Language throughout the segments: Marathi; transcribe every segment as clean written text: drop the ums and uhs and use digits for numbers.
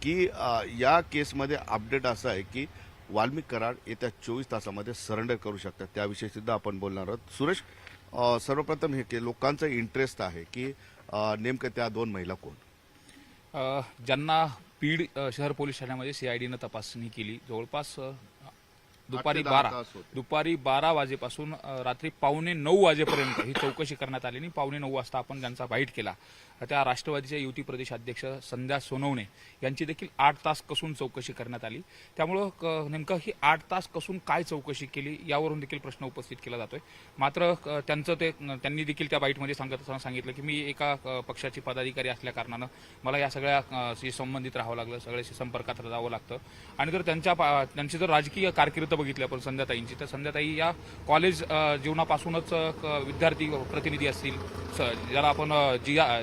की या केसमध्ये अपडेट असं आहे की वाल्मिक कराड येत्या 24 तासामध्ये सरेंडर करू शकतात, त्याविषयी सुद्धा आपण बोलणार आहोत. सुरेश, सर्वप्रथम हे की लोकांचा इंटरेस्ट आहे की नेमकं त्या दोन महिला कोण? ज्यांना बीड शहर पोलीस ठाण्यामध्ये सीआयडीनं तपासणी केली. जवळपास दुपारी 8 ते 10 12 तास होते. दुपारी 12 वाजेपासून रात्री 8:45 वाजेपर्यंत ही चौकशी करण्यात आली आणि 8:45 वाजता आपण ज्यांचा बाईट केला त्या राष्ट्रवादीच्या युती प्रदेशाध्यक्ष संध्या सोनवणे यांची देखील 8 तास कसून चौकशी करण्यात आली. त्यामुळं नेमकं ही 8 तास कसून काय चौकशी केली यावरून देखील प्रश्न उपस्थित केला जातोय. मात्र त्यांनी देखील त्या बाईटमध्ये सांगितलं की मी एका पक्षाची पदाधिकारी असल्या कारणानं मला या सगळ्याशी संबंधित राहावं लागलं, सगळ्याशी संपर्कात जावं लागतं. आणि जर त्यांची जर राजकीय कारकीर्द बघितली आपण संध्याताईंची, तर संध्याताई या कॉलेज जीवनापासूनच विद्यार्थी प्रतिनिधी असतील, ज्याला आपण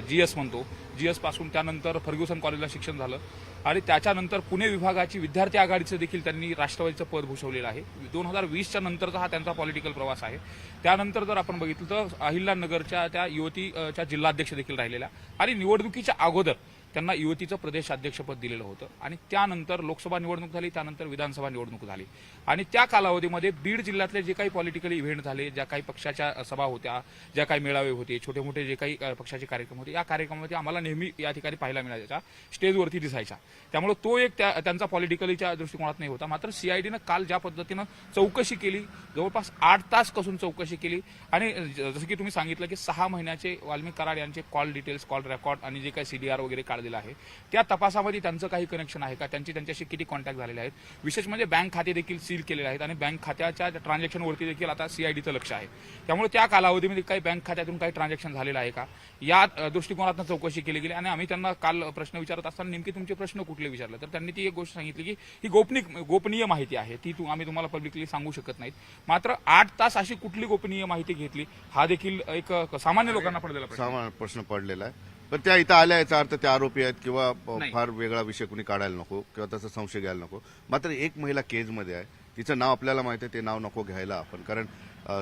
जीएस म्हणतो, जीएस पासून त्यानंतर फर्ग्युसन कॉलेजला शिक्षण झालं आणि त्याच्यानंतर पुणे विभागाची विद्यार्थी आघाडीचं देखील त्यांनी राष्ट्रवादीचं पद भूषवलेलं आहे. 2020च्या नंतरचा हा त्यांचा पॉलिटिकल प्रवास आहे. त्यानंतर जर आपण बघितलं तर अहिल्यानगरच्या त्या युवतीच्या जिल्हाध्यक्ष देखील राहिलेल्या आणि निवडणुकीच्या अगोदर त्यांना युवतीचं प्रदेशाध्यक्षपद दिलेलं होतं आणि त्यानंतर लोकसभा निवडणूक झाली, त्यानंतर विधानसभा निवडणूक झाली आणि त्या कालावधीमध्ये बीड जिल्ह्यातले जे काही पॉलिटिकल इव्हेंट झाले, ज्या काही पक्षाच्या सभा होत्या, ज्या काही मेळावे होते, छोटे मोठे जे काही पक्षाचे कार्यक्रम होते, या कार्यक्रमामध्ये आम्हाला नेहमी या ठिकाणी पाहायला मिळायचा, स्टेजवरती दिसायचा. त्यामुळे तो एक त्यांचा पॉलिटिकलीच्या दृष्टिकोनात नाही होता. मात्र सीआयडीनं काल ज्या पद्धतीनं चौकशी केली, जवळपास 8 तास कसून चौकशी केली आणि जसं की तुम्ही सांगितलं की 6 महिन्याचे वाल्मिक कराड यांचे कॉल डिटेल्स, कॉल रेकॉर्ड आणि जे काही सीडीआर वगैरे काढलेलं आहे त्या तपासामध्ये त्यांचं काही कनेक्शन आहे का, त्यांच्याशी किती कॉन्टॅक्ट झालेले आहेत, विशेष म्हणजे बँक खाते देखील सील केलेले आहेत आणि बँक खात्याच्या ट्रान्झॅक्शनवरती देखील आता सीआयडीचं लक्ष आहे. त्यामुळे त्या कालावधीमध्ये काही बँक खात्यातून काही ट्रान्झॅक्शन झालेलं आहे का, या दृष्टिकोनातून चौकशी केली गेली. आणि आम्ही त्यांना काल प्रश्न विचारत असताना नेमके तुमचे प्रश्न कुठले विचारले, तर त्यांनी ती एक गोष्ट सांगितली की ही गोपनीय माहिती आहे, ती आम्ही तुम्हाला पब्लिकली सांगू शकत नाहीत. मात्र 8 तास अशी कुठली गोपनीय माहिती घेतली, हा देखील एक सामान्य लोकांना पडलेला प्रश्न पडलेला आहे. पण त्या इथं आल्या याचा अर्थ त्या आरोपी आहेत किंवा नाही. फार वेगळा विषय कुणी काढायला नको किंवा तसा संशय घ्यायला नको. मात्र एक महिला केजमध्ये आहे, तिचं नाव आपल्याला माहिती आहे, ते नाव नको घ्यायला आपण, कारण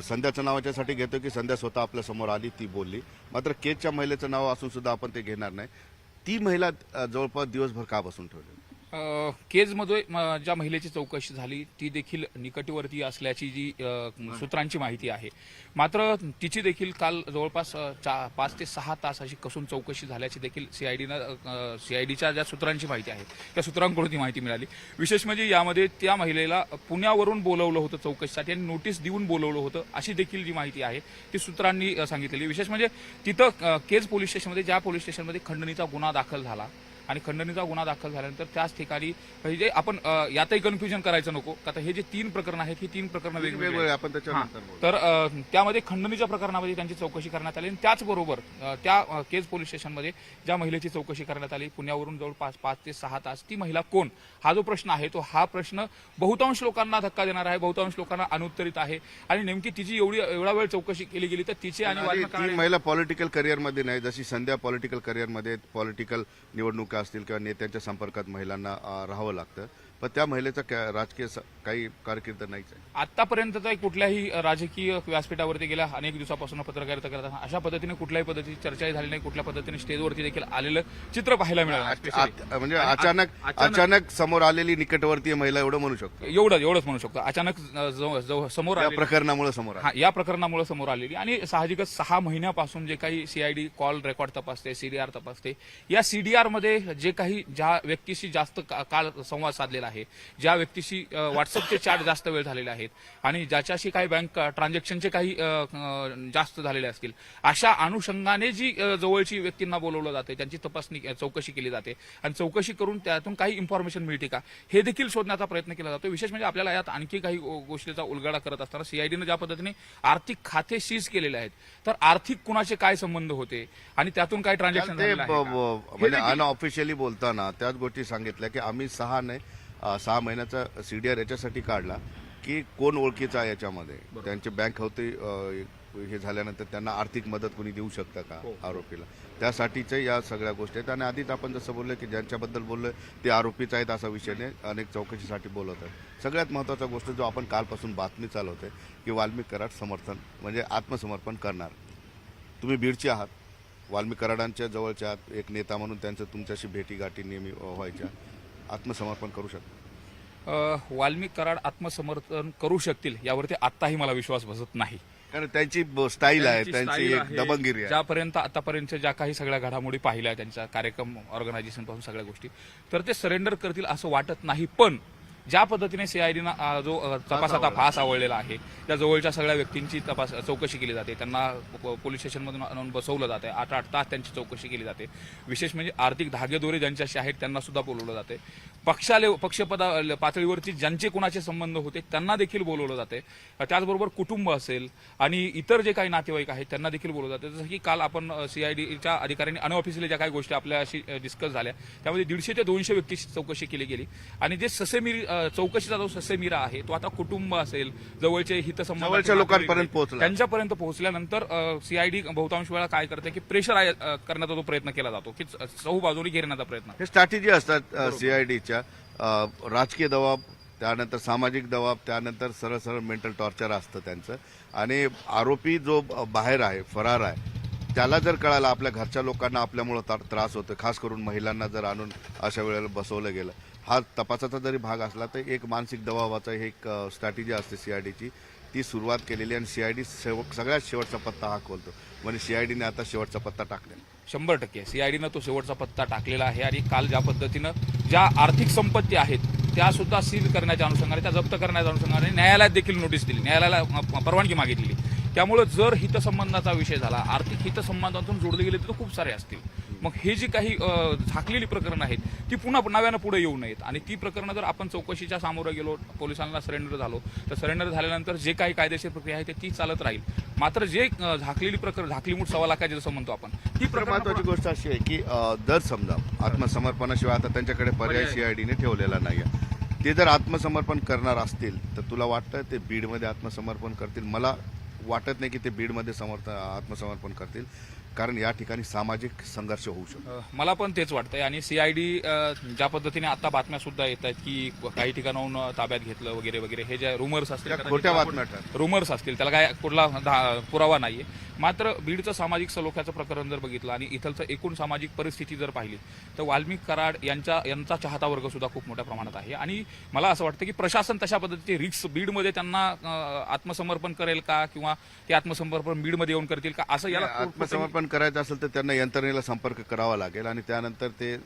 संध्याचं नाव याच्यासाठी घेतो की संध्या स्वतः आपल्या समोर आली, ती बोलली. मात्र केजच्या महिलेचं नाव असून सुद्धा आपण ते घेणार नाही. ती महिला जवळपास दिवसभर का बसून ठेवली? केजमध्ये ज्या महिलेची चौकशी झाली ती देखील निकटवर्ती असल्याची जी सूत्रांची माहिती आहे. मात्र तिची देखील काल जवळपास 5 ते 6 तास अशी कसून चौकशी झाल्याची देखील सीआयडीच्या ज्या सूत्रांची माहिती आहे त्या सूत्रांकडून ती माहिती मिळाली. विशेष म्हणजे यामध्ये त्या महिलेला पुण्यावरून बोलवलं होतं चौकशीसाठी आणि नोटीस देऊन बोलवलं होतं, अशी देखील जी माहिती आहे ती सूत्रांनी सांगितलेली. विशेष म्हणजे तिथं केज पोलीस स्टेशनमध्ये, ज्या पोलीस स्टेशनमध्ये खंडणीचा गुन्हा दाखल झाला आणि खंडणीचा गुन्हा दाखल झाल्यानंतर त्याच ठिकाणी म्हणजे आपण यातही कन्फ्युजन करायचं नको, आता हे जे 3 प्रकरण आहेत ही 3 प्रकरण वेगवेगळे आपण त्याच्यानंतर बोलू. तर त्यामध्ये खंडणीच्या प्रकरणामध्ये त्यांची चौकशी करण्यात आली आणि त्याचबरोबर त्या केज पोलीस स्टेशनमध्ये ज्या महिलेची चौकशी करण्यात आली पुण्यावरून जवळपास 5 ते 6 तास, ती महिला कोण हा जो प्रश्न आहे तो हा प्रश्न बहुतांश लोकांना धक्का देणार आहे, बहुतांश लोकांना अनुत्तरित आहे. आणि नेमकी तिची एवढा वेळ चौकशी केली गेली तर तिचे आणि ती महिला पॉलिटिकल करिअरमध्ये नाही, जशी संध्या पॉलिटिकल करिअरमध्ये पॉलिटिकल निवडणुका असतील किंवा नेत्यांच्या संपर्कात महिलांना राहावं लागतं, पण त्या महिलेचा राजकीय काही कारकीर्द नाहीच आहे. आतापर्यंत कुठल्याही राजकीय व्यासपीठावरती गेल्या अनेक दिवसापासून पत्रकारिता करताना अशा पद्धतीने कुठल्याही पद्धतीची चर्चाही झाली नाही, कुठल्या पद्धतीने स्टेजवरती देखील आलेलं चित्र पाहायला मिळालं. म्हणजे अचानक समोर आलेली निकटवर्तीय महिला एवढं म्हणू शकतो, एवढंच म्हणू शकतो. अचानक समोर प्रकरणामुळे समोर या प्रकरणामुळे समोर आलेली आणि साहजिकच 6 महिन्यापासून जे काही सीआयडी कॉल रेकॉर्ड तपासते, सीडीआर तपासते, या सीडीआर मध्ये जे काही ज्या व्यक्तीशी जास्त काळ संवाद साधलेला आहे, ज्या व्यक्तीशी व्हॉट्सअपचे चॅट जास्त वेळ झालेले आहेत आणि ज्याच्याशी काही बँक ट्रान्झॅक्शनचे काही जास्त झालेले असतील, अशा अनुषंगाने जी जवळची व्यक्तींना बोलवलं जाते, त्यांची चौकशी केली जाते आणि चौकशी करून त्यातून काही इन्फॉर्मेशन मिळते का हे देखील शोधण्याचा प्रयत्न केला जातो. विशेष म्हणजे आपल्याला यात आणखी काही गोष्टीचा उलगडा करत असताना सीआयडीनं ज्या पद्धतीने आर्थिक खाते सीज केलेले आहेत, तर आर्थिक कुणाचे काय संबंध होते आणि त्यातून काय ट्रान्झॅक्शन म्हणजे अनऑफिशियली बोलताना त्याच गोष्टी सांगितल्या की आम्ही 6 महिन्याचा सीडीआर याच्यासाठी काढला की कोण ओळखीचा आहे याच्यामध्ये, त्यांचे बँक खाते हे झाल्यानंतर त्यांना आर्थिक मदत कोणी देऊ शकतं का आरोपीला, त्यासाठीच्या या सगळ्या गोष्टी आहेत. आणि आधीच आपण जसं बोललो की ज्यांच्याबद्दल बोललोय ते आरोपीच आहेत असा विषयाने अनेक चौकशीसाठी बोलत आहेत. सगळ्यात महत्त्वाचा गोष्ट जो आपण कालपासून बातमी चालवतोय की वाल्मिक कराड समर्थन म्हणजे आत्मसमर्पण करणार. तुम्ही बीडचे आहात, वाल्मिक कराडांच्या जवळच्या आहात, एक नेता म्हणून त्यांचं तुमच्याशी भेटीगाठी नेहमी व्हायच्या. आत्मसमर्पण करू शकतात? वाल्मिक कराड आत्मसमर्थन करू शकतील यावरती आत्ताही मला विश्वास बसत नाही. कारण त्यांची स्टाईल आहे, त्यांची त्यांची स्टाईल एक आहे. दबंगिरी आहे. ज्यापर्यंत आतापर्यंत ज्या काही सगळ्या घडामोडी पाहिल्या त्यांच्या कार्यक्रम ऑर्गनायझेशन पासून सगळ्या गोष्टी, तर ते सरेंडर करतील असं वाटत नाही. पण ज्या पद्धतीने सीआयडीनं जो तपासाचा फास आवळलेला आहे, त्या जवळच्या सगळ्या व्यक्तींची चौकशी केली जाते, त्यांना पोलीस स्टेशनमधून आणून बसवलं जाते, 8-8 तास त्यांची चौकशी केली जाते. विशेष म्हणजे आर्थिक धागेदोरे ज्यांच्याशी आहेत त्यांना सुद्धा बोलवलं जाते. पक्षपदा पातळीवरती ज्यांचे कोणाचे संबंध होते त्यांना देखील बोलवलं जाते. त्याचबरोबर कुटुंब असेल आणि इतर जे काही नातेवाईक आहेत त्यांना देखील बोलवलं जाते. जसं की काल आपण सीआयडीच्या अधिकाऱ्यांनी अनऑफिशियली ज्या काही गोष्टी आपल्याशी डिस्कस झाल्या त्यामध्ये 150 ते 200 व्यक्तीची चौकशी केली गेली. आणि जे चौकशीचा जो ससेमिरा आहे तो आता कुटुंब असेल, जवळचे हितसंबंध जवळच्या लोकांपर्यंत पोहोचला. त्यांच्यापर्यंत पोहोचल्यानंतर सीआयडी बहुतांश वेळा काय करते की प्रेशर करण्याचा जो प्रयत्न केला जातो की चहूबाजूनी घेरण्याचा प्रयत्न. हे स्ट्रॅटेजी असतात सीआयडीच्या. राजकीय दबाव, त्यानंतर सामाजिक दबाव, त्यानंतर सरळ सरळ मेंटल टॉर्चर असतं त्यांचं. आणि आरोपी जो बाहेर आहे, फरार आहे, त्याला जर कळालं आपल्या घरच्या लोकांना आपल्यामुळे त्रास होतो, खास करून महिलांना जर आणून अशा वेळेला बसवलं गेलं, हा तपासाचा जरी भाग असला तर एक मानसिक दबावाचा एक स्ट्रॅटेजी असते सीआयडीची. ती सुरुवात केलेली आणि सीआयडी सगळ्यात शेवटचा पत्ता हा खोलतो. म्हणजे सीआयडीने आता शेवटचा पत्ता टाकलेला. 100% सीआयडीनं तो शेवटचा पत्ता टाकलेला आहे. आणि काल ज्या पद्धतीनं ज्या आर्थिक संपत्ती आहेत त्या सुद्धा सील करण्याच्या अनुषंगाने, त्या जप्त करण्याच्या अनुषंगाने न्यायालयात देखील नोटीस दिली, न्यायालयाला परवानगी मागितलेली. त्यामुळे जर हितसंबंधाचा विषय झाला, आर्थिक हितसंबंधातून जोडले गेले तर खूप सारे असतील. मग हे जी काही झाकलेली प्रकरणं आहेत ती पुन्हा नव्यानं पुढे येऊ नयेत. आणि ती प्रकरणं जर आपण चौकशीच्या सामोरं गेलो, पोलिसांना सरेंडर झालो, तर सरेंडर झाल्यानंतर जे काही कायदेशीर प्रक्रिया आहे ती चालत राहील. मात्र जे झाकलेली प्रकरण, झाकलीमूठ सवा लाखाची जसं म्हणतो आपण, ती महत्वाची गोष्ट अशी आहे की जर समजा आत्मसमर्पणाशिवाय आता त्यांच्याकडे पर्याय सीआयडीने ठेवलेला नाही आहे, ते जर आत्मसमर्पण करणार असतील तर तुला वाटतं ते बीडमध्ये आत्मसमर्पण करतील? मला वाटत नाही की ते बीडमध्ये आत्मसमर्पण करतील, कारण या ठिकाणी सामाजिक संघर्ष होऊ शकतो. मला पण तेच वाटतंय. आणि सीआयडी ज्या पद्धतीने आता बातम्या सुद्धा येत आहेत की काही ठिकाणाहून ताब्यात घेतलं वगैरे वगैरे, हे जे रुमर्स असतील, खोट्या बातम्या रुमर्स असतील, त्याला काय कुठला पुरावा नाहीये. मात्र बीडचं सामाजिक सलोख्याचं प्रकरण जर बघितलं आणि इथलचं एकूण सामाजिक परिस्थिती जर पाहिली तर वाल्मिक कराड यांचा चाहता वर्ग सुद्धा खूप मोठ्या प्रमाणात आहे. आणि मला असं वाटतं की प्रशासन तशा पद्धतीचे रिक्स बीडमध्ये त्यांना आत्मसमर्पण करेल का, किंवा ते आत्मसमर्पण बीडमध्ये येऊन करतील का, असं याला आत्मसमर्पण करायचं असेल तर त्यांना यंत्रणेला संपर्क करावा लागेल आणि त्यानंतर ते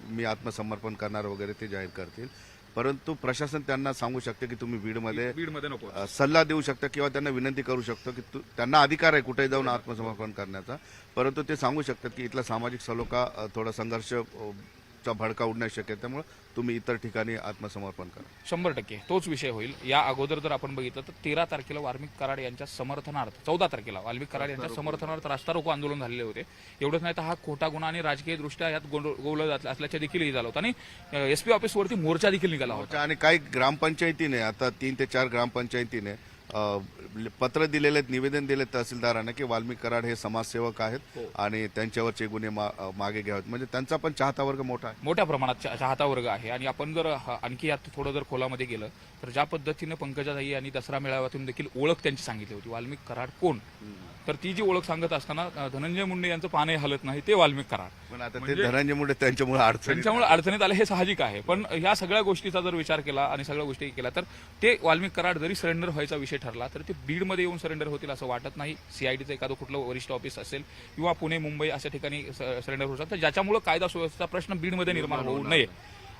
मी आत्मसमर्पण करणार वगैरे ते जाहीर करतील. परंतु प्रशासन त्यांना सांगू शकते की तुम्ही बीडमध्ये नको. सल्ला देऊ शकता किंवा त्यांना विनंती करू शकतो की त्यांना अधिकार आहे कुठेही जाऊन आत्मसमर्पण करण्याचा. परंतु ते सांगू शकतात की इथला सामाजिक सलोखा थोडा संघर्ष भडका उडण्याची शक्यता, त्यामुळे तुम्ही इतर ठिकाणी आत्मसमर्पण करा. 100% तोच विषय होईल. या अगोदर जर आपण बघितलं तर 13 तारखेला वाल्मिक कराड यांच्या समर्थनार्थ, 14 तारखेला वाल्मिक कराड यांच्या समर्थनार्थ रास्ता रोको आंदोलन झालेले होते. एवढंच नाही तर हा खोटा गुन्हा आणि राजकीय दृष्ट्या यात गोवलं जात असल्याचे देखील हे झालं होतं. आणि एसपी ऑफिसवरती मोर्चा देखील निघाला होता. आणि काही ग्रामपंचायतीने आता 3 ते 4 ग्रामपंचायतीने पत्र दिलेले, निवेदन दिले तहसीलदारांना की वाल्मिक कराड हे समाजसेवक आहेत आणि त्यांच्यावरचे गुन्हे मागे घ्यावेत. म्हणजे त्यांचा पण चाहता वर्ग मोठा आहे, मोठ्या प्रमाणात चाहता वर्ग आहे. आणि आपण जर आणखी यात थोडं जर खोलामध्ये गेलं तर ज्या पद्धतीनं पंकजाताई आणि दसरा मेळाव्यातून देखील ओळख त्यांची सांगितली होती, वाल्मिक कराड कोण, तर ती जी ओळख सांगत असताना धनंजय मुंडे यांचं पाने हलत नाही ते वाल्मिक कराड. पण आता ते धनंजय मुंडे त्यांच्यामुळे अडचणीत आले हे साहजिक आहे. पण ह्या सगळ्या गोष्टीचा जर विचार केला आणि सगळ्या गोष्टी केल्या तर ते वाल्मिक कराड जरी सरेंडर व्हायचा विषय ठरला तर ते बीडमध्ये येऊन सरेंडर होतील असं वाटत नाही. सीआयडीचं एखादं कुठलं वरिष्ठ ऑफिस असेल किंवा पुणे मुंबई अशा ठिकाणी सरेंडर होऊ शकतं, ज्याच्यामुळे कायदा सुव्यवस्थेचा प्रश्न बीडमध्ये निर्माण होऊ नये.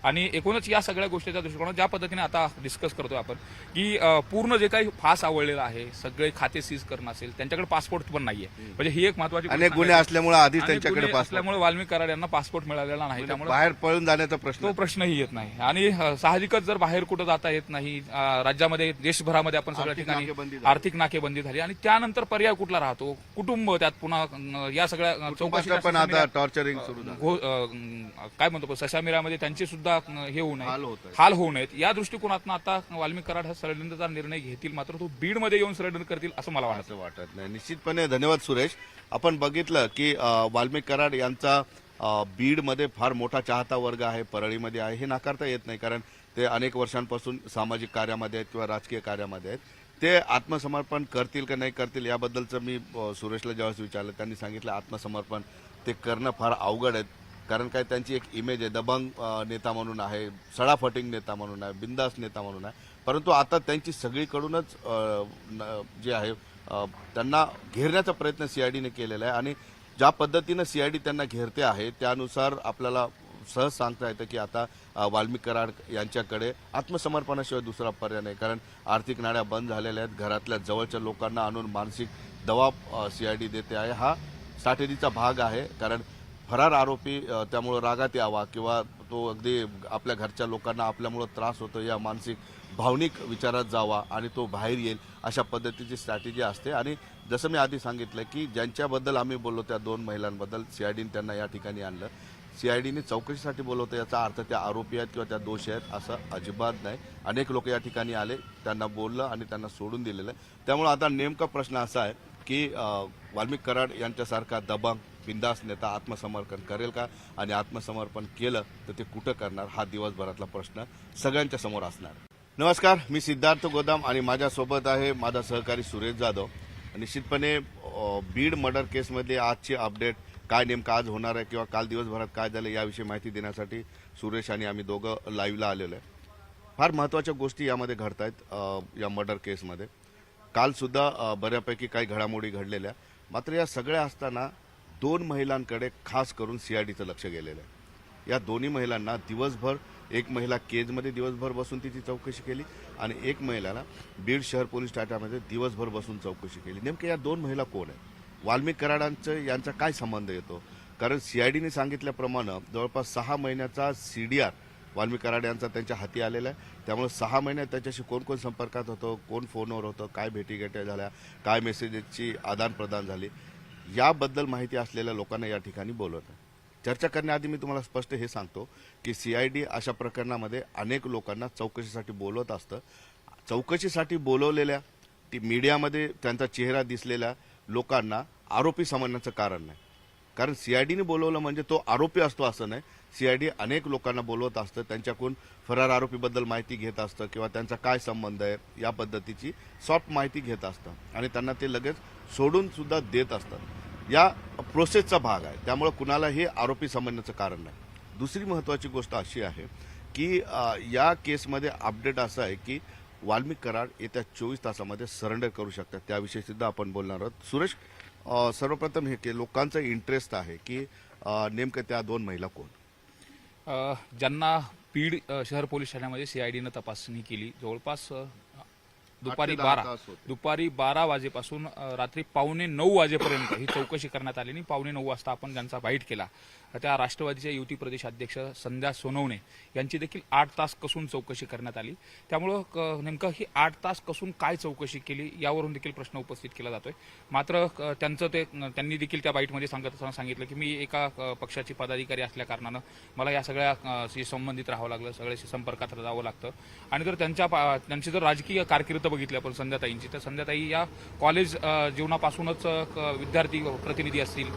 आणि एकूणच या सगळ्या गोष्टीच्या दृष्टिकोनात ज्या पद्धतीने आता डिस्कस करतोय आपण की पूर्ण जे काही फास आवळलेला आहे, सगळे खाते सीज करणं असेल, त्यांच्याकडे पासपोर्ट पण नाहीये. म्हणजे ही एक महत्वाची अनेक गुन्हे असल्यामुळे आधीच त्यांच्याकडे असल्यामुळे वाल्मिक कराड यांना पासपोर्ट मिळालेला नाही, त्यामुळे बाहेर पळून जाण्याचा तो प्रश्नही येत नाही. आणि साहजिकच जर बाहेर कुठं जाता येत नाही, राज्यामध्ये देशभरामध्ये आपण सगळ्या ठिकाणी आर्थिक नाकेबंदी झाली आणि त्यानंतर पर्याय कुठला राहतो, कुटुंब, त्यात पुन्हा या सगळ्या चौकशी पण आता टॉर्चरिंग सुरू काय म्हणतो सशामिरामध्ये त्यांचे सुद्धा हे होऊ नये, हाल होऊ नयेत, या दृष्टिकोनातून आता वाल्मिक कराड हा सरेंडरचा निर्णय घेतील. मात्र तो बीडमध्ये येऊन सरेंडर करतील असं मला वाटत नाही. निश्चितपणे धन्यवाद सुरेश. आपण बघितलं की वाल्मिक कराड यांचा बीडमध्ये फार मोठा चाहता वर्ग आहे, परळीमध्ये आहे, हे नाकारता येत नाही. कारण ते अनेक वर्षांपासून सामाजिक कार्यामध्ये आहेत किंवा राजकीय कार्यामध्ये आहेत. ते आत्मसमर्पण करतील का नाही करतील याबद्दलचं मी सुरेशला ज्यावेळेस विचारलं, त्यांनी सांगितलं आत्मसमर्पण ते करणं फार अवघड आहे. कारण काय त्यांची एक इमेज आहे, दबंग नेता म्हणून आहे, सडाफटिंग नेता म्हणून आहे, बिंदास नेता म्हणून आहे. परंतु आता त्यांची सगळीकडूनच जे आहे त्यांना घेरण्याचा प्रयत्न सीआयडीने केलेला आहे आणि ज्या पद्धतीनं सीआयडी त्यांना घेरते आहे त्यानुसार आपल्याला सहज सांगता येतं की आता वाल्मिक कराड यांच्याकडे आत्मसमर्पणाशिवाय दुसरा पर्याय नाही. कारण आर्थिक नाड्या बंद झालेल्या आहेत, घरातल्या जवळच्या लोकांना आणून मानसिक दबाव सीआयडी देते आहे. हा स्ट्रॅटेजीचा भाग आहे. कारण फरार आरोपी त्यामुळं रागात यावा किंवा तो अगदी आपल्या घरच्या लोकांना आपल्यामुळं त्रास होतो या मानसिक भावनिक विचारात जावा आणि तो बाहेर येईल अशा पद्धतीची स्ट्रॅटेजी असते. आणि जसं मी आधी सांगितलं की ज्यांच्याबद्दल आम्ही बोललो त्या 2 महिलांबद्दल सीआयडीने त्यांना या ठिकाणी आणलं. सीआयडीने चौकशीसाठी बोलवतं याचा अर्थ त्या आरोपी आहेत किंवा त्या दोषी आहेत असं अजिबात नाही. अनेक लोक या ठिकाणी आले, त्यांना बोललं आणि त्यांना सोडून दिलेलं आहे. त्यामुळे आता नेमका प्रश्न असा आहे की वाल्मिक कराड यांच्यासारखा दबंग बिंदास नेता आत्मसमर्पण करेल का आणि आत्मसमर्पण केलं तर ते कुठं करणार हा दिवसभरातला प्रश्न सगळ्यांच्या समोर असणार. नमस्कार, मी सिद्धार्थ गोदाम आणि माझ्यासोबत आहे माझा सहकारी सुरेश जाधव. निश्चितपणे बीड मर्डर केसमध्ये आजची अपडेट काय नेमकं आज होणार आहे किंवा काल दिवसभरात काय झालं याविषयी माहिती देण्यासाठी सुरेश आणि आम्ही दोघं लाईव्हला आलेलो आहे. फार महत्त्वाच्या गोष्टी यामध्ये घडत आहेत या मर्डर केसमध्ये. कालसुद्धा बऱ्यापैकी काही घडामोडी घडलेल्या, मात्र या सगळ्या असताना 2 महिलांकडे खास करून सीआयडीचं लक्ष गेलेलं आहे. या दोन्ही महिलांना दिवसभर, एक महिला केजमध्ये दिवसभर बसून तिची चौकशी केली आणि एक महिलाला बीड शहर पोलीस ठाण्यामध्ये दिवसभर बसून चौकशी केली. नेमक्या या 2 महिला कोण आहेत, वाल्मिक कराडांचं यांचा काय संबंध येतो? कारण सीआयडीने सांगितल्याप्रमाणे जवळपास 6 महिन्याचा सीडीआर वाल्मिक कराड यांचा त्यांच्या हाती आलेला आहे. त्यामुळे 6 महिन्यात त्याच्याशी कोण कोण संपर्कात होतं, कोण फोनवर होतं, काय भेटीगाठी झाल्या, काय मेसेजेसची आदानप्रदान झाली, याबद्दल माहिती असलेल्या लोकांना या ठिकाणी बोलवतं. चर्चा करण्याआधी मी तुम्हाला स्पष्ट हे सांगतो की सीआयडी अशा प्रकरणामध्ये अनेक लोकांना चौकशीसाठी बोलवत असतं. चौकशीसाठी बोलवलेल्या ती मीडियामध्ये त्यांचा चेहरा दिसलेल्या लोकांना आरोपी समजण्याचं कारण नाही. कारण सीआयडीने बोलवलं म्हणजे तो आरोपी असतो असं नाही. सीआयडी अनेक लोकांना बोलवत असतं, त्यांच्याकडून फरार आरोपीबद्दल माहिती घेत असतं किंवा त्यांचा काय संबंध आहे या पद्धतीची सॉफ्ट माहिती घेत असतं आणि त्यांना ते लगेच सोडून सुद्धा देत असतात. या प्रोसेसचा भाग आहे. त्यामुळे कुणालाही आरोपी समजण्याचं कारण नाही. दुसरी महत्त्वाची गोष्ट अशी आहे की या केसमध्ये अपडेट असं आहे की वाल्मिक कराड येत्या 24 तासामध्ये सरेंडर करू शकतात. त्याविषयी सुद्धा आपण बोलणार आहोत. सुरेश, सर्वप्रथम हे की लोकांचा इंटरेस्ट आहे की नेमकं त्या 2 महिला कोण? ज्यांना बीड शहर पोलीस ठाण्यामध्ये सीआयडीनं तपासणी केली. जवळपास दुपारी 12 वाजेपासून रात्री 8:45 वाजेपर्यंत ही चौकशी करण्यात आली आणि 8:45 वाजता आपण ज्यांचा बाईट केला त्या राष्ट्रवादीच्या युती प्रदेशाध्यक्ष संध्या सोनवणे यांची देखील 8 तास कसून चौकशी करण्यात आली. त्यामुळं नेमकं ही 8 तास कसून काय चौकशी केली यावरून देखील प्रश्न उपस्थित केला जातोय. मात्र त्यांनी देखील त्या बाईटमध्ये सांगितलं की मी एका पक्षाची पदाधिकारी असल्या कारणानं मला या सगळ्याशी संबंधित राहावं लागलं, सगळ्याशी संपर्कात जावं लागतं. आणि जर त्यांची जर राजकीय कारकीर्द बघितली आपण संध्याताईंची, तर संध्याताई या कॉलेज जीवनापासूनच विद्यार्थी प्रतिनिधी असतील,